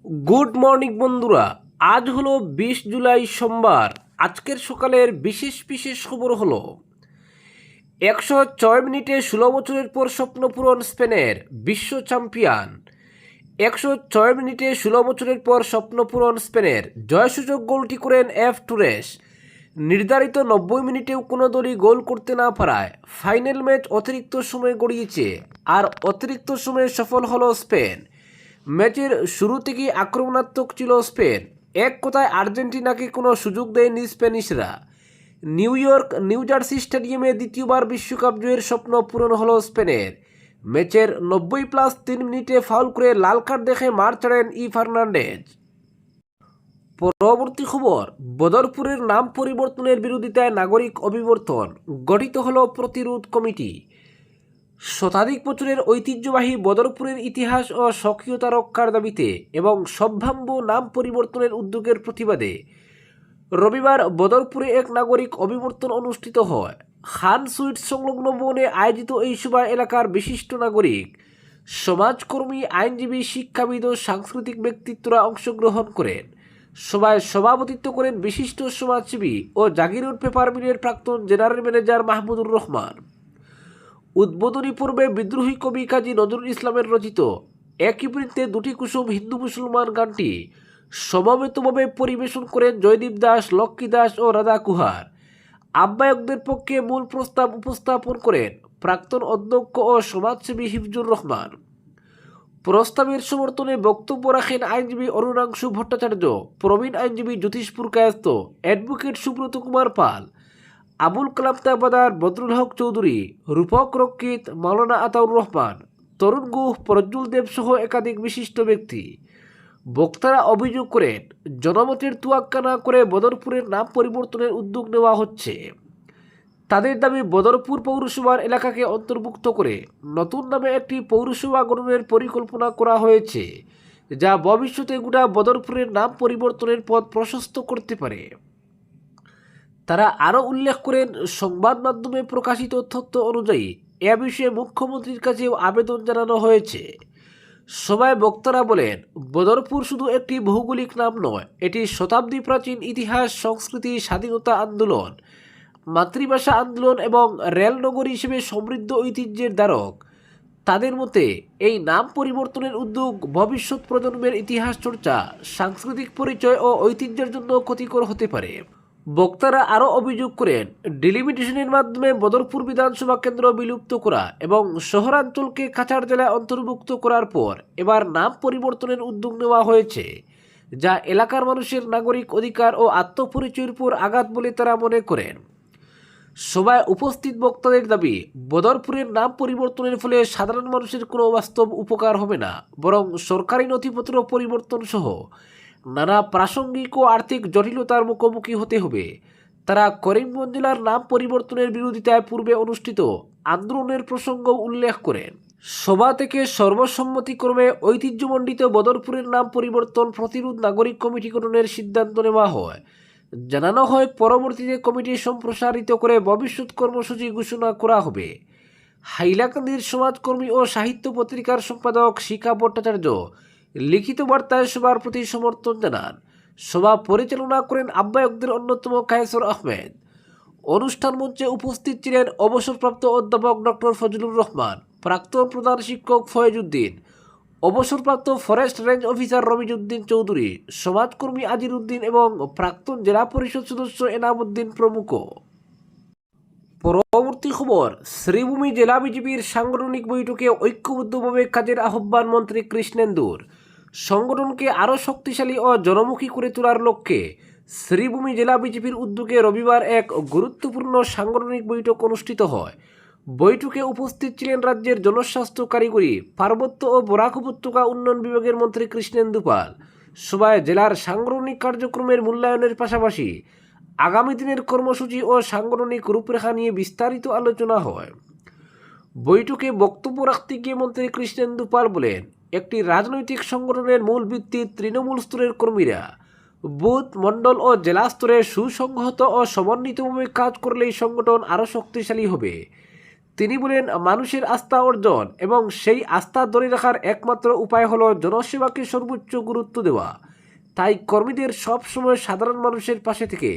Good morning বন্ধুরা। আজ হলো 20 জুলাই সোমবার। আজকের সকালের বিশেষ বিশেষ খবর হলো 106 মিনিটে 16 বছরের পর স্বপ্ন পূরণ স্পেনের বিশ্ব চ্যাম্পিয়ন। 106 মিনিটে 16 বছরের পর স্বপ্ন পূরণ স্পেনের জয়সূচক গোলটি করেন এফ টুরেস। নির্ধারিত 90 মিনিটেও কোনো দলই গোল করতে না পারায় ফাইনাল ম্যাচ অতিরিক্ত সময় গড়িয়েছে, আর অতিরিক্ত সময়ে সফল হলো স্পেন। ম্যাচের শুরু থেকেই আক্রমণাত্মক ছিল স্পেন। এক কথায় আর্জেন্টিনাকে কোনো সুযোগ দেয়নি স্প্যানিশরা। নিউ জার্সি স্টেডিয়ামে দ্বিতীয়বার বিশ্বকাপ জয়ের স্বপ্ন পূরণ হলো স্পেনের। ম্যাচের 90+3 মিনিটে ফাউল করে লাল কার্ড দেখে মাঠ ছাড়েন ফার্নান্ডেজ। পরবর্তী খবর, বদরপুরের নাম পরিবর্তনের বিরোধিতায় নাগরিক অভিবর্তন, গঠিত হলো প্রতিরোধ কমিটি। শতাধিক বছরের ঐতিহ্যবাহী বদরপুরের ইতিহাস ও স্বকীয়তা রক্ষার দাবিতে এবং সম্ভাব্য নাম পরিবর্তনের উদ্যোগের প্রতিবাদে রবিবার বদরপুরে এক নাগরিক অভিবর্তন অনুষ্ঠিত হয়। খান সুইটস সংলগ্ন ভবনে আয়োজিত এই সভায় এলাকার বিশিষ্ট নাগরিক, সমাজকর্মী, আইনজীবী, শিক্ষাবিদ ও সাংস্কৃতিক ব্যক্তিত্বরা অংশগ্রহণ করেন। সভায় সভাপতিত্ব করেন বিশিষ্ট সমাজসেবী ও জাগিরুল পেপার মিলের প্রাক্তন জেনারেল ম্যানেজার মাহমুদুর রহমান। উদ্বোধনী পর্বে বিদ্রোহী কবি কাজী নজরুল ইসলামের রচিত একই বৃত্তে দুটি কুসুম হিন্দু মুসলমান গানটি সমবেতভাবে পরিবেশন করেন জয়দীপ দাস, লক্ষ্মী দাস ও রাধা কুহার। আহ্বায়কদের পক্ষে মূল প্রস্তাব উপস্থাপন করেন প্রাক্তন অধ্যক্ষ ও সমাজসেবী হিফজুর রহমান। প্রস্তাবের সমর্থনে বক্তব্য রাখেন আইনজীবী অরুণাংশু ভট্টাচার্য, প্রবীণ আইনজীবী জ্যোতিষপুর কায়স্থ, অ্যাডভোকেট সুব্রত কুমার পাল, আবুল কালাম তাবাদার, বদরুল হক চৌধুরী, রূপক রক্ষিত, মাওলানা আতাউর রহমান, তরুণ গুহ, প্রজ্জ্বল দেব সহ একাধিক বিশিষ্ট ব্যক্তি। বক্তারা অভিযোগ করেন, জনমতের তোয়াক্কা না করে বদরপুরের নাম পরিবর্তনের উদ্যোগ নেওয়া হচ্ছে। তাদের দাবি, বদরপুর পৌরসভার এলাকাকে অন্তর্ভুক্ত করে নতুন নামে একটি পৌরসভা গঠনের পরিকল্পনা করা হয়েছে, যা ভবিষ্যতে গোটা বদরপুরের নাম পরিবর্তনের পথ প্রশস্ত করতে পারে। তারা আরও উল্লেখ করেন, সংবাদ মাধ্যমে প্রকাশিত তথ্য অনুযায়ী এ বিষয়ে মুখ্যমন্ত্রীর কাছেও আবেদন জানানো হয়েছে। সভায় বক্তারা বলেন, বদরপুর শুধু একটি ভৌগোলিক নাম নয়, এটি শতাব্দী প্রাচীন ইতিহাস, সংস্কৃতি, স্বাধীনতা আন্দোলন, মাতৃভাষা আন্দোলন এবং রেলনগরী হিসেবে সমৃদ্ধ ঐতিহ্যের ধারক। তাদের মতে এই নাম পরিবর্তনের উদ্যোগ ভবিষ্যৎ প্রজন্মের ইতিহাস চর্চা, সাংস্কৃতিক পরিচয় ও ঐতিহ্যের জন্য ক্ষতিকর হতে পারে। বক্তারা আরও অভিযোগ করেন, ডিলিমিটেশনের মাধ্যমে বদরপুর বিধানসভা কেন্দ্র বিলুপ্ত করা এবং শহরাঞ্চলকে কাছাড় জেলায় অন্তর্ভুক্ত করার পর এবার নাম পরিবর্তনের উদ্যোগ নেওয়া হয়েছে, যা এলাকার মানুষের নাগরিক অধিকার ও আত্মপরিচয়ের উপর আঘাত বলে তারা মনে করেন। সভায় উপস্থিত বক্তাদের দাবি, বদরপুরের নাম পরিবর্তনের ফলে সাধারণ মানুষের কোনো বাস্তব উপকার হবে না, বরং সরকারি নথিপত্র পরিবর্তন সহ নানা প্রাসঙ্গিক ও আর্থিক জটিলতার মুখোমুখি হতে হবে। তারা করিমগঞ্জ জেলার নাম পরিবর্তনের বিরোধিতায় পূর্বে অনুষ্ঠিত আন্দোলনের প্রসঙ্গ উল্লেখ করেন। সভা থেকে সর্বসম্মতিক্রমে ঐতিহ্যমণ্ডিত বদরপুরের নাম পরিবর্তন প্রতিরোধ নাগরিক কমিটি গঠনের সিদ্ধান্ত নেওয়া হয়। জানানো হয়, পরবর্তীতে কমিটি সম্প্রসারিত করে ভবিষ্যৎ কর্মসূচি ঘোষণা করা হবে। হাইলাকান্দির সমাজকর্মী ও সাহিত্য পত্রিকার সম্পাদক শিখা ভট্টাচার্য লিখিত বার্তায় সবার প্রতি সমর্থন জানান। সভা পরিচালনা করেন আহ্বায়কদের অন্যতম কায়েসর আহমেদ। অনুষ্ঠান মঞ্চে উপস্থিত ছিলেন অবসরপ্রাপ্ত অধ্যাপক ডক্টর ফজলুর রহমান, প্রাক্তন প্রধান শিক্ষক ফয়েজ উদ্দিন, অবসরপ্রাপ্ত forest range officer Ramizuddin Chowdhury, সমাজকর্মী আজির উদ্দিন এবং প্রাক্তন জেলা পরিষদ সদস্য এনাম উদ্দিন প্রমুখ। পরবর্তী খবর, শ্রীভূমি জেলা বিজেপির সাংগঠনিক বৈঠকে ঐক্যবদ্ধভাবে কাজের আহ্বান মন্ত্রী কৃষ্ণেন্দুর। সংগঠনকে আরও শক্তিশালী ও জনমুখী করে তোলার লক্ষ্যে শ্রীভূমি জেলা বিজেপির উদ্যোগে রবিবার এক গুরুত্বপূর্ণ সাংগঠনিক বৈঠক অনুষ্ঠিত হয়। বৈঠকে উপস্থিত ছিলেন রাজ্যের জনস্বাস্থ্য, কারিগরি, পার্বত্য ও বরাক উপত্যকা উন্নয়ন বিভাগের মন্ত্রী কৃষ্ণেন্দু পাল। সভায় জেলার সাংগঠনিক কার্যক্রমের মূল্যায়নের পাশাপাশি আগামী দিনের কর্মসূচি ও সাংগঠনিক রূপরেখা নিয়ে বিস্তারিত আলোচনা হয়। বৈঠকে বক্তব্য রাখতে গিয়ে মন্ত্রী কৃষ্ণেন্দু পাল বলেন, একটি রাজনৈতিক সংগঠনের মূল ভিত্তি তৃণমূল স্তরের কর্মীরা। বুথ, মণ্ডল ও জেলা স্তরে সুসংহত ও সমন্বিতভাবে কাজ করলেই সংগঠন আরও শক্তিশালী হবে। তিনি বলেন, মানুষের আস্থা অর্জন এবং সেই আস্থা ধরে রাখার একমাত্র উপায় হলো জনসেবাকে সর্বোচ্চ গুরুত্ব দেওয়া। তাই কর্মীদের সবসময় সাধারণ মানুষের পাশে থেকে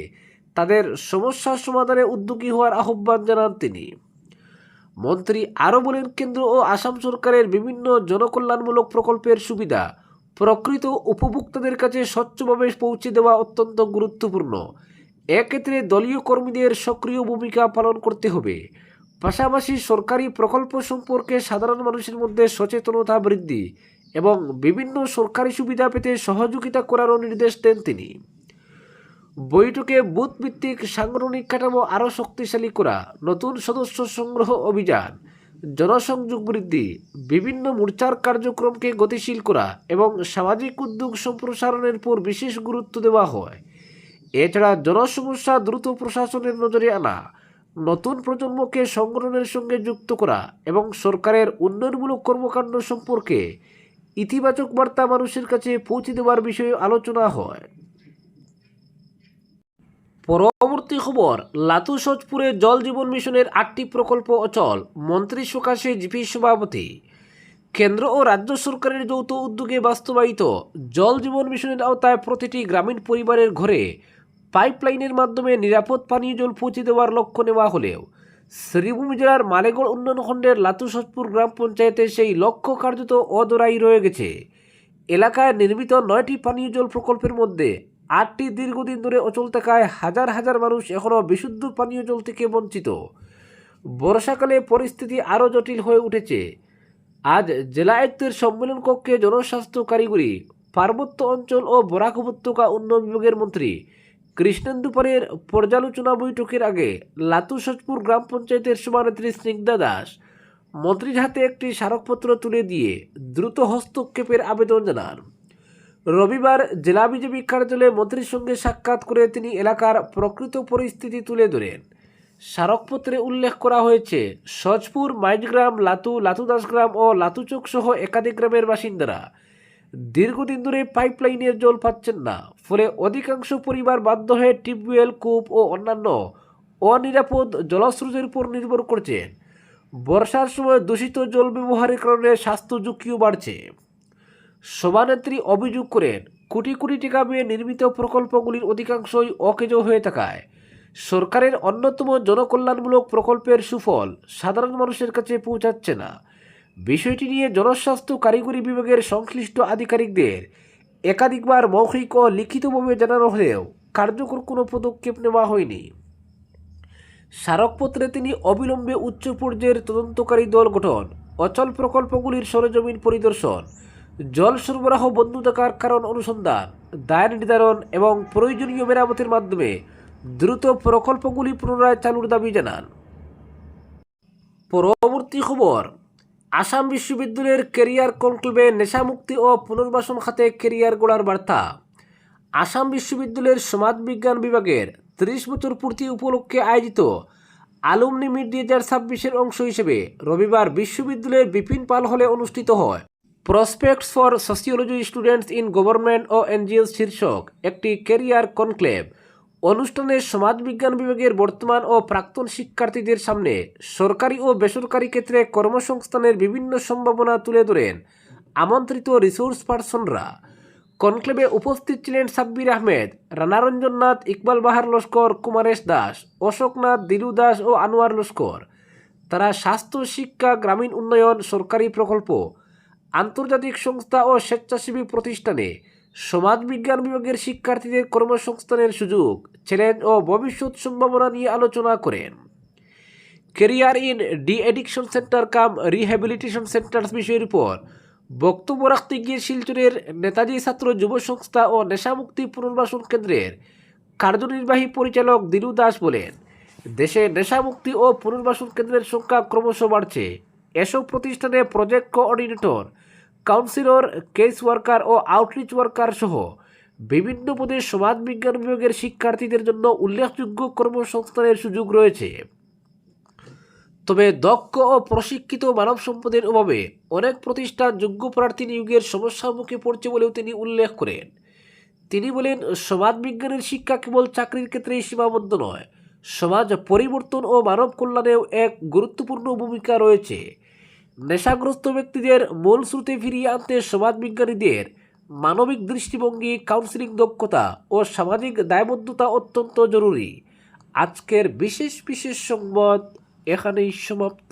তাদের সমস্যা সমাধানে উদ্যোগী হওয়ার আহ্বান জানান তিনি। মন্ত্রী আরও বলেন, কেন্দ্র ও আসাম সরকারের বিভিন্ন জনকল্যাণমূলক প্রকল্পের সুবিধা প্রকৃত উপভোক্তাদের কাছে স্বচ্ছভাবে পৌঁছে দেওয়া অত্যন্ত গুরুত্বপূর্ণ। এক্ষেত্রে দলীয় কর্মীদের সক্রিয় ভূমিকা পালন করতে হবে। পাশাপাশি সরকারি প্রকল্প সম্পর্কে সাধারণ মানুষের মধ্যে সচেতনতা বৃদ্ধি এবং বিভিন্ন সরকারি সুবিধা পেতে সহযোগিতা করারও নির্দেশ দেন তিনি। বৈঠকে বুথ ভিত্তিক সাংগঠনিক কাঠামো আরও শক্তিশালী করা, নতুন সদস্য সংগ্রহ অভিযান, জনসংযোগ বৃদ্ধি, বিভিন্ন মোর্চার কার্যক্রমকে গতিশীল করা এবং সামাজিক উদ্যোগ সম্প্রসারণের উপর বিশেষ গুরুত্ব দেওয়া হয়। এছাড়া জনসমস্যা দ্রুত প্রশাসনের নজরে আনা, নতুন প্রজন্মকে সংগঠনের সঙ্গে যুক্ত করা এবং সরকারের উন্নয়নমূলক কর্মকাণ্ড সম্পর্কে ইতিবাচক বার্তা মানুষের কাছে পৌঁছে দেওয়ার বিষয়ে আলোচনা হয়। পরবর্তী খবর, লাতু সচপুরে জল জীবন মিশনের 8টি প্রকল্প অচল, মন্ত্রী সকাশে জিপি সভাপতি। কেন্দ্র ও রাজ্য সরকারের যৌথ উদ্যোগে বাস্তবায়িত জল জীবন মিশনের আওতায় প্রতিটি গ্রামীণ পরিবারের ঘরে পাইপলাইনের মাধ্যমে নিরাপদ পানীয় জল পৌঁছে দেওয়ার লক্ষ্য নেওয়া হলেও শ্রীভূমি জেলার মালেগড় উন্নয়ন খণ্ডের লাতু সচপুর গ্রাম পঞ্চায়েতে সেই লক্ষ্য কার্যত অদরাই রয়ে গেছে। এলাকায় নির্মিত 9টি পানীয় জল প্রকল্পের মধ্যে 8টি দীর্ঘদিন ধরে অচল থাকায় হাজার হাজার মানুষ এখনও বিশুদ্ধ পানীয় জল থেকে বঞ্চিত। বর্ষাকালে পরিস্থিতি আরও জটিল হয়ে উঠেছে। আজ জেলা আয়ুক্তের সম্মেলন কক্ষে জনস্বাস্থ্য কারিগরি, পার্বত্য অঞ্চল ও বরাক উপত্যকা উন্নয়ন বিভাগের মন্ত্রী কৃষ্ণেন্দু পালের পর্যালোচনা বৈঠকের আগে লাতু সচপুর গ্রাম পঞ্চায়েতের সভানেত্রী স্নিগ্ধা দাস মন্ত্রীর হাতে একটি স্মারকপত্র তুলে দিয়ে দ্রুত হস্তক্ষেপের আবেদন জানান। রবিবার জেলা বিজেপি কার্যালয়ে মন্ত্রীর সঙ্গে সাক্ষাৎ করে তিনি এলাকার প্রকৃত পরিস্থিতি তুলে ধরেন। স্মারকপত্রে উল্লেখ করা হয়েছে, সচপুর, মাইজগ্রাম, লাতু, লাতুদাসগ্রাম ও লাতুচক সহ একাধিক গ্রামের বাসিন্দারা দীর্ঘদিন ধরে পাইপলাইনের জল পাচ্ছেন না। ফলে অধিকাংশ পরিবার বাধ্য হয়ে টিউবওয়েল, কূপ ও অন্যান্য অনিরাপদ জলস্রোতের উপর নির্ভর করছেন। বর্ষার সময় দূষিত জল ব্যবহারের কারণে স্বাস্থ্য ঝুঁকিও বাড়ছে। সভানেত্রী অভিযোগ করেন, কোটি কোটি টাকা ব্যয়ে নির্মিত প্রকল্পগুলির অধিকাংশই অকেজো হয়ে থাকায় সরকারের অন্যতম জনকল্যাণমূলক প্রকল্পের সুফল সাধারণ মানুষের কাছে পৌঁছাচ্ছে না। বিষয়টি নিয়ে জনস্বাস্থ্য কারিগরি বিভাগের সংশ্লিষ্ট আধিকারিকদের একাধিকবার মৌখিক ও লিখিতভাবে জানানো হলেও কার্যকর কোনো পদক্ষেপ নেওয়া হয়নি। স্মারকপত্রে তিনি অবিলম্বে উচ্চ পর্যায়ের তদন্তকারী দল গঠন, অচল প্রকল্পগুলির সরেজমিন পরিদর্শন, জল সরবরাহ বন্ধ থাকার কারণ অনুসন্ধান, দায় নির্ধারণ এবং প্রয়োজনীয় মেরামতের মাধ্যমে দ্রুত প্রকল্পগুলি পুনরায় চালুর দাবি জানান। পরবর্তী খবর, আসাম বিশ্ববিদ্যালয়ের ক্যারিয়ার কনক্লেভে নেশামুক্তি ও পুনর্বাসন খাতে ক্যারিয়ার গড়ার বার্তা। আসাম বিশ্ববিদ্যালয়ের সমাজবিজ্ঞান বিভাগের 30 বছর পূর্তি উপলক্ষে আয়োজিত আলুমনি মিট 2026-এর অংশ হিসেবে রবিবার বিশ্ববিদ্যালয়ের বিপিন পাল হলে অনুষ্ঠিত হয় prospects for sociology students in government ও এনজিওস শীর্ষক একটি ক্যারিয়ার কনক্লেভ। অনুষ্ঠানে সমাজবিজ্ঞান বিভাগের বর্তমান ও প্রাক্তন শিক্ষার্থীদের সামনে সরকারি ও বেসরকারি ক্ষেত্রে কর্মসংস্থানের বিভিন্ন সম্ভাবনা তুলে ধরেন আমন্ত্রিত রিসোর্স পার্সনরা। কনক্লেভে উপস্থিত ছিলেন সাব্বির আহমেদ, রানারঞ্জন নাথ, ইকবাল বাহার লস্কর, কুমারেশ দাস, অশোক নাথ, দিলু দাস ও আনোয়ার লস্কর। তারা স্বাস্থ্য, শিক্ষা, গ্রামীণ উন্নয়ন, সরকারি প্রকল্প, আন্তর্জাতিক সংস্থা ও স্বেচ্ছাসেবী প্রতিষ্ঠানে সমাজবিজ্ঞান বিভাগের শিক্ষার্থীদের কর্মসংস্থানের সুযোগ, চ্যালেঞ্জ ও ভবিষ্যৎ সম্ভাবনা নিয়ে আলোচনা করেন। Career in de addiction center cum rehabilitation centers বিষয়ের উপর বক্তব্য রাখতে গিয়ে শিলচরের নেতাজি ছাত্র যুব সংস্থা ও নেশামুক্তি পুনর্বাসন কেন্দ্রের কার্যনির্বাহী পরিচালক দিলু দাস বলেন, দেশে নেশামুক্তি ও পুনর্বাসন কেন্দ্রের সংখ্যা ক্রমশ বাড়ছে। এসব প্রতিষ্ঠানে project coordinator, counsellor, case worker ও আউটরিচ ওয়ার্কার সহ বিভিন্ন পদে সমাজবিজ্ঞান বিভাগের শিক্ষার্থীদের জন্য উল্লেখযোগ্য কর্মসংস্থানের সুযোগ রয়েছে। তবে দক্ষ ও প্রশিক্ষিত মানব সম্পদের অভাবে অনেক প্রতিষ্ঠান যোগ্য প্রার্থী নিয়োগের সমস্যার মুখে পড়ছে বলেও তিনি উল্লেখ করেন। তিনি বলেন, সমাজবিজ্ঞানের শিক্ষা কেবল চাকরির ক্ষেত্রেই সীমাবদ্ধ নয়, সমাজ পরিবর্তন ও মানব কল্যাণেও এক গুরুত্বপূর্ণ ভূমিকা রয়েছে। নেশাগ্রস্ত ব্যক্তিদের মূল স্রোতে ফিরিয়ে আনতে সমাজবিজ্ঞানীদের মানবিক দৃষ্টিভঙ্গি, কাউন্সিলিং দক্ষতা ও সামাজিক দায়বদ্ধতা অত্যন্ত জরুরি। আজকের বিশেষ সংবাদ এখানেই সমাপ্ত।